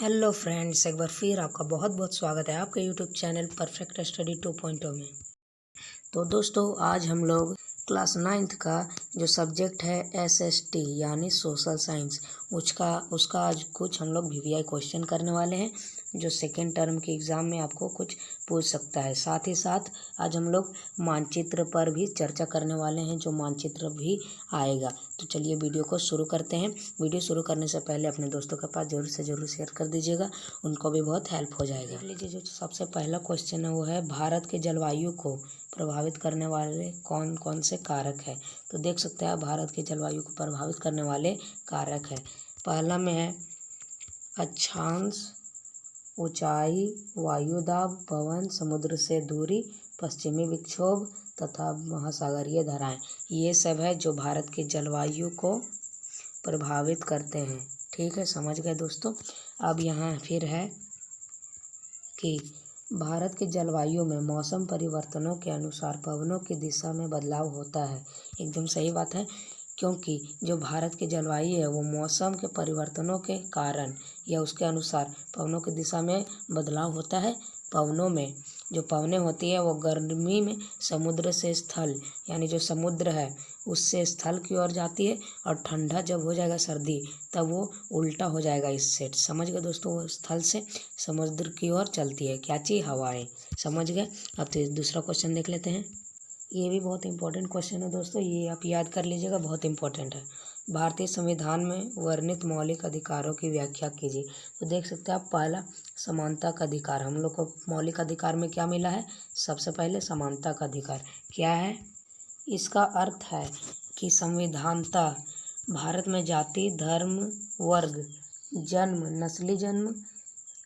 Hello friends, एक बार फिर आपका बहुत बहुत स्वागत है आपके यूट्यूब चैनल परफेक्ट स्टडी 2.0 में। तो दोस्तों, आज हम लोग क्लास 9th का जो सब्जेक्ट है SST यानी सोशल साइंस, उसका आज कुछ हम लोग VVI क्वेश्चन करने वाले हैं जो सेकेंड टर्म के एग्ज़ाम में आपको कुछ पूछ सकता है। साथ ही साथ आज हम लोग मानचित्र पर भी चर्चा करने वाले हैं, जो मानचित्र भी आएगा। तो चलिए वीडियो को शुरू करते हैं। वीडियो शुरू करने से पहले अपने दोस्तों के पास ज़रूर से ज़रूर शेयर कर दीजिएगा, उनको भी बहुत हेल्प हो जाएगा। देख लीजिए, जो सबसे पहला क्वेश्चन है वो है भारत के जलवायु को प्रभावित करने वाले कौन कौन से कारक है। तो देख सकते हैं भारत के जलवायु को प्रभावित करने वाले कारक है। पहला में है अक्षांश, ऊंचाई, वायुदाब, पवन, समुद्र से दूरी, पश्चिमी विक्षोभ तथा महासागरीय धाराएं। ये सब है जो भारत के जलवायु को प्रभावित करते हैं। ठीक है, समझ गए दोस्तों। अब यहाँ फिर है कि भारत के जलवायु में मौसम परिवर्तनों के अनुसार पवनों की दिशा में बदलाव होता है। एकदम सही बात है, क्योंकि जो भारत की जलवायु है वो मौसम के परिवर्तनों के कारण या उसके अनुसार पवनों की दिशा में बदलाव होता है। पवनों में जो पवनें होती है वो गर्मी में समुद्र से स्थल यानी जो समुद्र है उससे स्थल की ओर जाती है, और ठंडा जब हो जाएगा सर्दी तब वो उल्टा हो जाएगा इससे। समझ गए दोस्तों, वो स्थल से समुद्र की ओर चलती है क्या चीज़, हवाएं। समझ गए। अब तो दूसरा क्वेश्चन देख लेते हैं। ये भी बहुत इंपॉर्टेंट क्वेश्चन है दोस्तों, ये आप याद कर लीजिएगा, बहुत इंपॉर्टेंट है। भारतीय संविधान में वर्णित मौलिक अधिकारों की व्याख्या कीजिए। तो देख सकते हैं आप, पहला समानता का अधिकार। हम लोग को मौलिक अधिकार में क्या मिला है? सबसे पहले समानता का अधिकार क्या है? इसका अर्थ है कि संविधानता भारत में जाति, धर्म, वर्ग, जन्म, नस्ली जन्म,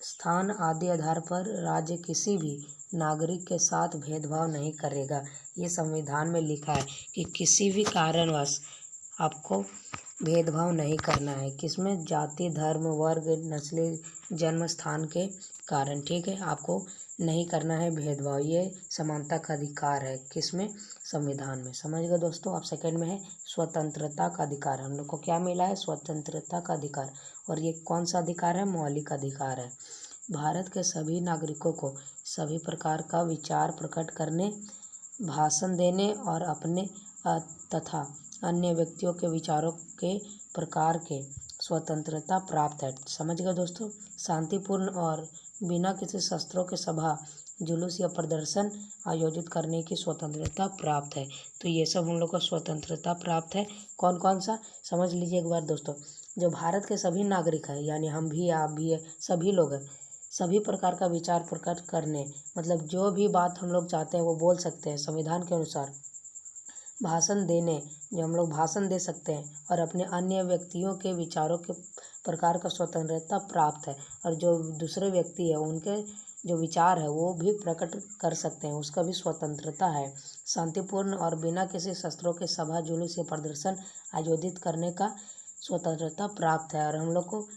स्थान आदि आधार पर राज्य किसी भी नागरिक के साथ भेदभाव नहीं करेगा। ये संविधान में लिखा है कि किसी भी कारणवश आपको भेदभाव नहीं करना है। किसमें? जाति, धर्म, वर्ग, नस्ली जन्म स्थान के कारण। ठीक है, आपको नहीं करना है भेदभाव। ये समानता का अधिकार है। किसमें? संविधान में। समझ गए दोस्तों। अब सेकंड में है स्वतंत्रता का अधिकार। हम लोग को क्या मिला है? स्वतंत्रता का अधिकार। और ये कौन सा अधिकार है? मौलिक अधिकार है। भारत के सभी नागरिकों को सभी प्रकार का विचार प्रकट करने, भाषण देने और अपने तथा अन्य व्यक्तियों के विचारों के प्रकार के स्वतंत्रता प्राप्त है। समझ गए दोस्तों। शांतिपूर्ण और बिना किसी शस्त्रों के सभा, जुलूस या प्रदर्शन आयोजित करने की स्वतंत्रता प्राप्त है। तो ये सब हम लोग को स्वतंत्रता प्राप्त है। कौन कौन सा? समझ लीजिए एक बार दोस्तों। जो भारत के सभी नागरिक हैं, यानी हम भी, आप भी है, सभी लोग हैं, सभी प्रकार का विचार प्रकट करने, मतलब जो भी बात हम लोग चाहते हैं वो बोल सकते हैं संविधान के अनुसार। भाषण देने, जो हम लोग भाषण दे सकते हैं, और अपने अन्य व्यक्तियों के विचारों के प्रकार का स्वतंत्रता प्राप्त है। और जो दूसरे व्यक्ति है उनके जो विचार है वो भी प्रकट कर सकते हैं, उसका भी स्वतंत्रता है। शांतिपूर्ण और बिना किसी शस्त्रों के सभा, जुलूस या प्रदर्शन आयोजित करने का स्वतंत्रता प्राप्त है। और हम लोग को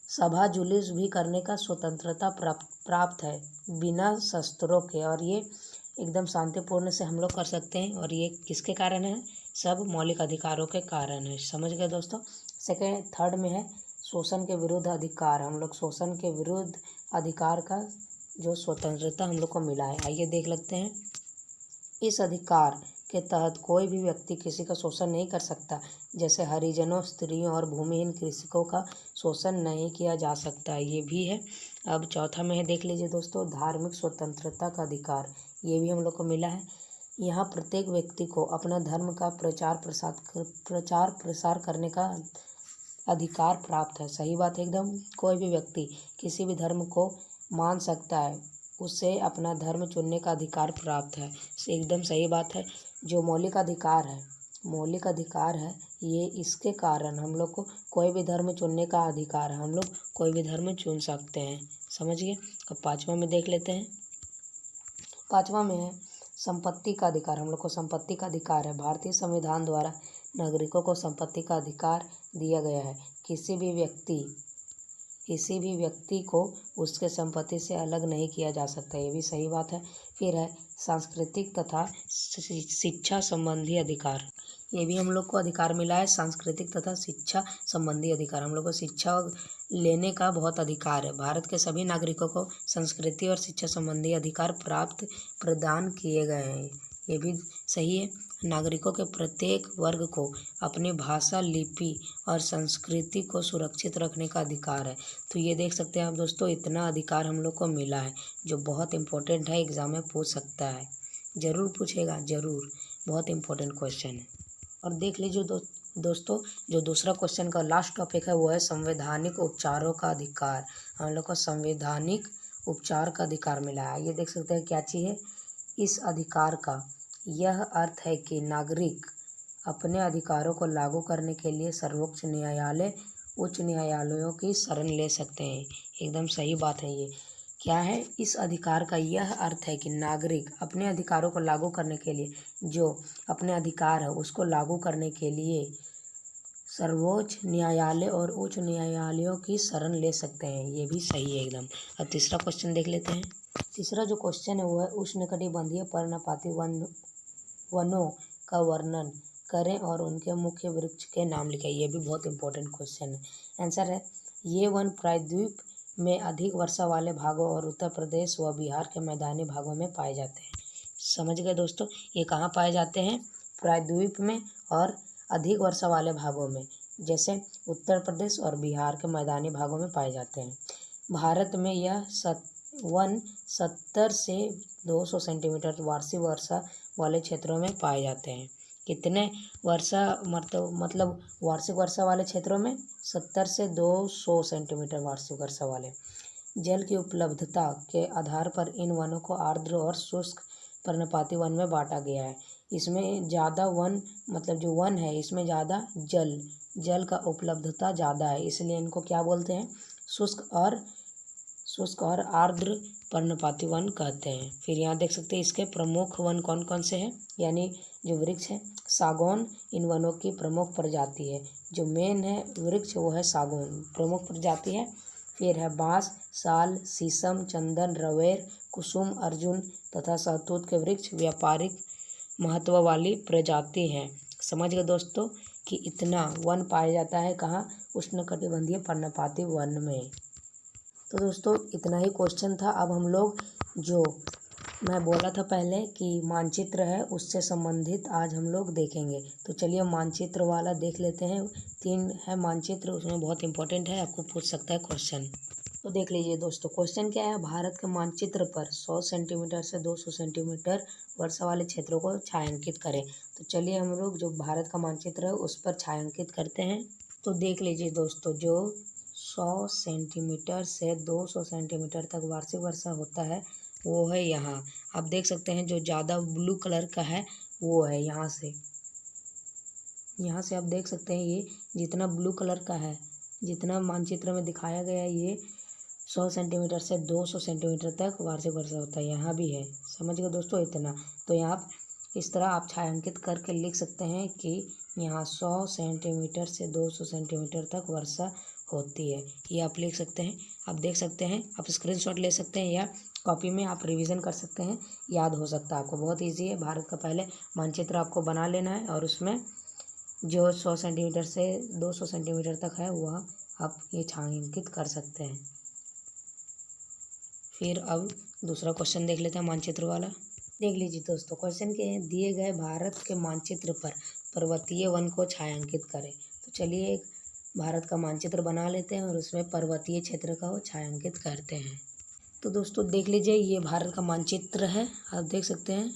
सभा जुलूस भी करने का स्वतंत्रता प्राप्त है बिना शस्त्रों के, और ये एकदम शांतिपूर्ण से हम लोग कर सकते हैं। और ये किसके कारण है? सब मौलिक अधिकारों के कारण है। समझ गए दोस्तों। थर्ड में है शोषण के विरुद्ध अधिकार। हम लोग शोषण के विरुद्ध अधिकार का जो स्वतंत्रता हम लोग को मिला है, आइए देख लेते हैं। इस अधिकार के तहत कोई भी व्यक्ति किसी का शोषण नहीं कर सकता। जैसे हरिजनों, स्त्रियों और भूमिहीन कृषकों का शोषण नहीं किया जा सकता, ये भी है। अब चौथा में है, देख लीजिए दोस्तों, धार्मिक स्वतंत्रता का अधिकार। ये भी हम लोग को मिला है। यहाँ प्रत्येक व्यक्ति को अपना धर्म का प्रचार प्रसार करने का अधिकार प्राप्त है। सही बात है एकदम। कोई भी व्यक्ति किसी भी धर्म को मान सकता है, उसे अपना धर्म चुनने का अधिकार प्राप्त है। एकदम सही बात है। जो मौलिक अधिकार है, ये इसके कारण हम लोग को कोई भी धर्म चुनने का अधिकार है। हम लोग कोई भी धर्म चुन सकते हैं। समझिए। अब पाँचवा में देख लेते हैं। पाँचवा में है संपत्ति का अधिकार। हम लोग को संपत्ति का अधिकार है। भारतीय संविधान द्वारा नागरिकों को संपत्ति का अधिकार दिया गया है। किसी भी व्यक्ति को उसके संपत्ति से अलग नहीं किया जा सकता, ये भी सही बात है। फिर है सांस्कृतिक तथा शिक्षा संबंधी अधिकार। ये भी हम लोग को अधिकार मिला है, सांस्कृतिक तथा शिक्षा संबंधी अधिकार। हम लोग को शिक्षा लेने का बहुत अधिकार है। भारत के सभी नागरिकों को संस्कृति और शिक्षा संबंधी अधिकार प्रदान किए गए हैं। ये भी सही है। नागरिकों के प्रत्येक वर्ग को अपनी भाषा, लिपि और संस्कृति को सुरक्षित रखने का अधिकार है। तो ये देख सकते हैं आप दोस्तों, इतना अधिकार हम लोग को मिला है, जो बहुत इम्पोर्टेंट है, एग्ज़ाम में पूछ सकता है, ज़रूर पूछेगा, ज़रूर, बहुत इम्पोर्टेंट क्वेश्चन है। और देख लीजिए दोस्तों, जो दूसरा क्वेश्चन का लास्ट टॉपिक है वो है संवैधानिक उपचारों का अधिकार। हम लोग को संवैधानिक उपचार का अधिकार मिला है। ये देख सकते हैं क्या चीज़ है। इस अधिकार का यह अर्थ है कि नागरिक अपने अधिकारों को लागू करने के लिए सर्वोच्च न्यायालय, उच्च न्यायालयों की शरण ले सकते हैं। एकदम सही बात है। ये क्या है, इस अधिकार का यह अर्थ है कि नागरिक अपने अधिकारों को लागू करने के लिए, जो अपने अधिकार है उसको लागू करने के लिए सर्वोच्च न्यायालय और उच्च न्यायालयों की शरण ले सकते हैं। ये भी सही है एकदम। अब तीसरा क्वेश्चन देख लेते हैं। तीसरा जो क्वेश्चन है वो है उष्णकटिबंधीय पर्णपाती वनों का वर्णन करें और उनके मुख्य वृक्ष के नाम लिखें। ये भी बहुत इंपॉर्टेंट क्वेश्चन है। आंसर है, ये वन प्रायद्वीप में अधिक वर्षा वाले भागों और उत्तर प्रदेश व बिहार के मैदानी भागों में पाए जाते हैं। समझ गए दोस्तों, ये कहाँ पाए जाते हैं? प्रायद्वीप में और अधिक वर्षा वाले भागों में, जैसे उत्तर प्रदेश और बिहार के मैदानी भागों में पाए जाते हैं। भारत में यह वन 70 से 200 सेंटीमीटर वार्षिक वर्षा वाले क्षेत्रों में पाए जाते हैं। कितने वर्षा मतलब वार्षिक वर्षा वाले क्षेत्रों में 70 से 200 सेंटीमीटर वार्षिक वर्षा वाले। जल की उपलब्धता के आधार पर इन वनों को आर्द्र और शुष्क पर्णपाती वन में बांटा गया है। इसमें ज़्यादा वन जो वन है इसमें ज़्यादा जल का उपलब्धता ज़्यादा है, इसलिए इनको क्या बोलते हैं? शुष्क और आर्द्र पर्णपाती वन कहते हैं। फिर यहाँ देख सकते हैं इसके प्रमुख वन कौन कौन से हैं, यानी जो वृक्ष है सागौन इन वनों की प्रमुख प्रजाति है। जो मेन है वृक्ष वो है सागौन, प्रमुख प्रजाति है। फिर है बांस, साल, शीशम, चंदन, रवेर, कुसुम, अर्जुन तथा शहतूत के वृक्ष व्यापारिक महत्व वाली प्रजाति हैं। समझ गए दोस्तों कि इतना वन पाया जाता है कहाँ? उष्णकटिबंधीय पर्णपाती वन में। तो दोस्तों इतना ही क्वेश्चन था। अब हम लोग जो मैं बोला था पहले कि मानचित्र है उससे संबंधित आज हम लोग देखेंगे। तो चलिए मानचित्र वाला देख लेते हैं। 3 है मानचित्र, उसमें बहुत इंपॉर्टेंट है, आपको पूछ सकता है क्वेश्चन। तो देख लीजिए दोस्तों, क्वेश्चन क्या है? भारत के मानचित्र पर 100 सेंटीमीटर से 200 सेंटीमीटर वर्षा वाले क्षेत्रों को छायांकित करें। तो चलिए हम लोग जो भारत का मानचित्र है उस पर छायांकित करते हैं। तो देख लीजिए दोस्तों, जो 100 सेंटीमीटर से 200 सेंटीमीटर तक वार्षिक वर्षा होता है वो है यहाँ। आप देख सकते हैं जो ज़्यादा ब्लू कलर का है वो है यहाँ से आप देख सकते हैं, ये जितना ब्लू कलर का है, जितना मानचित्र में दिखाया गया है, ये 100 सेंटीमीटर से 200 सेंटीमीटर तक वार्षिक वर्षा होता है। यहाँ भी है। समझ गए दोस्तों इतना। तो यहाँ आप इस तरह आप छायांकित करके लिख सकते हैं कि यहाँ 100 सेंटीमीटर से 200 सेंटीमीटर तक वर्षा होती है। ये आप लिख सकते हैं। आप देख सकते हैं, आप स्क्रीनशॉट ले सकते हैं या कॉपी में आप रिवीजन कर सकते हैं, याद हो सकता है आपको। बहुत ईजी है। भारत का पहले मानचित्र आपको बना लेना है और उसमें जो 100 सेंटीमीटर से 200 सेंटीमीटर तक है वह आप ये छायांकित कर सकते हैं। फिर अब दूसरा क्वेश्चन देख लेते हैं मानचित्र वाला। देख लीजिए दोस्तों, क्वेश्चन के हैं, दिए गए भारत के मानचित्र पर पर्वतीय वन को छायांकित करें। तो चलिए एक भारत का मानचित्र बना लेते हैं और उसमें पर्वतीय क्षेत्र का वो छायांकित करते हैं। तो दोस्तों देख लीजिए, ये भारत का मानचित्र है, आप देख सकते हैं।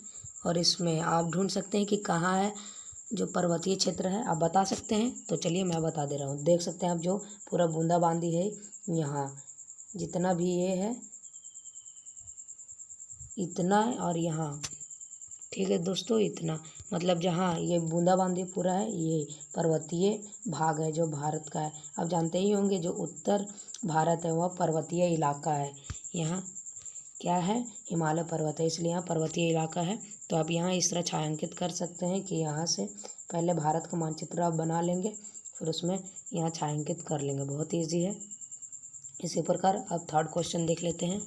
और इसमें आप ढूंढ सकते हैं कि कहाँ है जो पर्वतीय क्षेत्र है, आप बता सकते हैं। तो चलिए मैं बता दे रहा हूँ। देख सकते हैं आप जो पूरा बूंदाबांदी है, यहाँ जितना भी ये है इतना और यहाँ, ठीक है दोस्तों, इतना मतलब जहाँ ये बूंदाबांदी पूरा है ये पर्वतीय भाग है जो भारत का है। आप जानते ही होंगे जो उत्तर भारत है वह पर्वतीय इलाका है। यहाँ क्या है? हिमालय पर्वत है, इसलिए यहाँ पर्वतीय इलाका है। तो आप यहाँ इस तरह छायांकित कर सकते हैं कि यहाँ से पहले भारत का मानचित्र आप बना लेंगे, फिर उसमें यहाँ छायांकित कर लेंगे। बहुत ईजी है। इसी प्रकार अब थर्ड क्वेश्चन देख लेते हैं।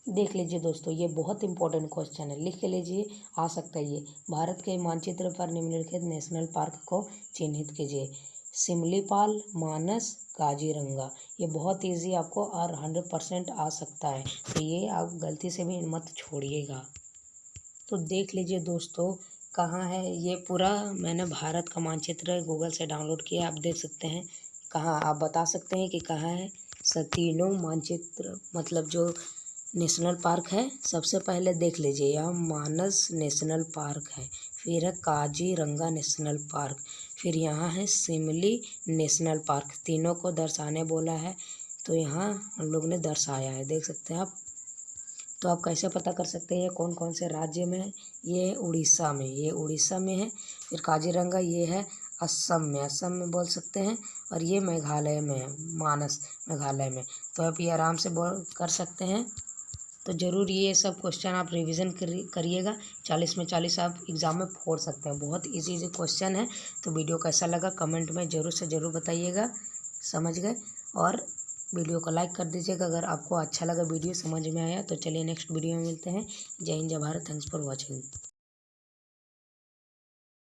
देख लीजिए दोस्तों, ये बहुत इंपॉर्टेंट क्वेश्चन है, लिख के लीजिए, आ सकता है ये। भारत के मानचित्र पर निम्नलिखित नेशनल पार्क को चिन्हित कीजिए। सिमलीपाल, मानस, काजीरंगा। ये बहुत इजी आपको और 100% आ सकता है, तो ये आप गलती से भी मत छोड़िएगा। तो देख लीजिए दोस्तों कहाँ है ये। पूरा मैंने भारत का मानचित्र गूगल से डाउनलोड किया, आप देख सकते हैं। कहाँ आप बता सकते हैं कि कहाँ है? सतीलो मानचित्र मतलब जो नेशनल पार्क है, सबसे पहले देख लीजिए यह मानस नेशनल पार्क है, फिर है काजीरंगा नेशनल पार्क, फिर यहाँ है शिमली नेशनल पार्क। तीनों को दर्शाने बोला है, तो यहाँ हम लोग ने दर्शाया है, देख सकते हैं आप। तो आप कैसे पता कर सकते हैं कौन कौन से राज्य में है? ये उड़ीसा में, ये उड़ीसा में है। फिर काजीरंगा ये है असम में, असम में बोल सकते हैं। और ये मेघालय में है, मानस मेघालय में। तो आप ये आराम से बोल कर सकते हैं। तो ज़रूर ये सब क्वेश्चन आप रिवीजन करिएगा, 40 में 40 आप एग्ज़ाम में फोड़ सकते हैं। बहुत इजी इजी क्वेश्चन है। तो वीडियो कैसा लगा कमेंट में ज़रूर से ज़रूर बताइएगा, समझ गए। और वीडियो को लाइक कर दीजिएगा अगर आपको अच्छा लगा, वीडियो समझ में आया। तो चलिए नेक्स्ट वीडियो में मिलते हैं। जय हिंद जय भारत, थैंक्स फॉर वॉचिंग।